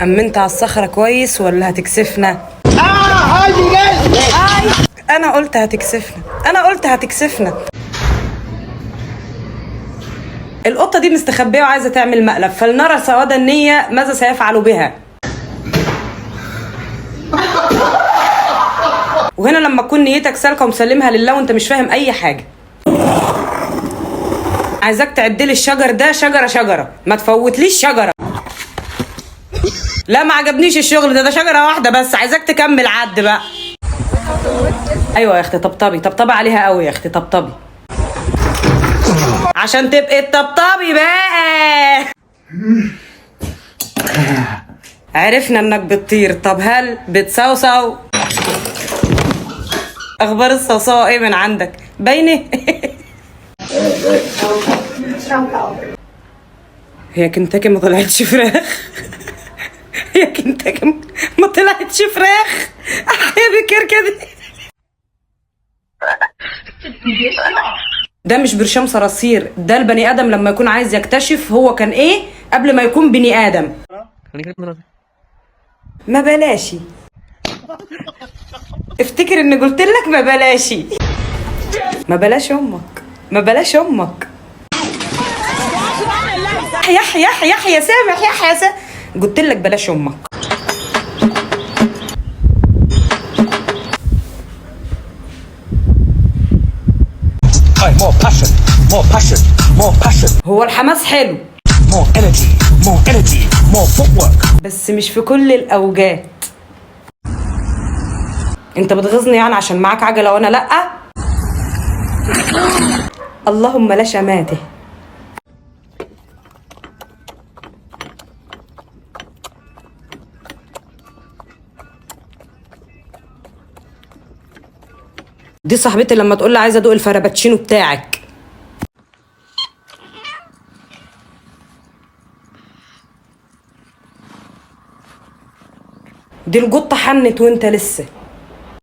أمنت على الصخرة كويس ولا هتكسفنا؟ أنا قلت هتكسفنا، أنا قلت هتكسفنا. القطة دي مستخبية وعايزة تعمل مقلب، فلنرى سواد النية ماذا سيفعل بها. وهنا لما تكون نيتك سالكة ومسلمها لله وانت مش فاهم أي حاجة. عايزاك تعدلي الشجر ده شجرة شجرة، ما تفوتليش شجرة. لا ما عجبنيش الشغل ده شجرة واحدة بس، عايزاك تكمل عد بقى. ايوه يا اختي طبطبي، طبطبي عليها قوي يا اختي، طبطبي عشان تبقي تطبطبي بقى. عرفنا انك بتطير، طب هل بتصوصو؟ اخبار الصوصوة ايه من عندك؟ باينه. هي كنتاكي ما طلعتش فراخ. هي كنتاكي ما طلعتش فراخ. احيا بكركه دي. ده مش برشام صراصير، ده البني ادم لما يكون عايز يكتشف هو كان ايه قبل ما يكون بني ادم. ما بلاشي افتكر اني قلت لك ما بلاشي. ما بلاش امك، ما بلاش امك. يحيى سامح، يحيى سامح، قلت لك بلاش امك. More passion, more passion, more passion. هو الحماس حلو. More energy, more energy, more footwork. بس مش في كل الاوجات. انت بتغيظني يعني عشان معاك عجله وانا لا؟ اللهم لا شماته. دي صاحبتي لما تقول لي عايزه ادوق الفرابتشينو بتاعك. دي القطه حنت وانت لسه.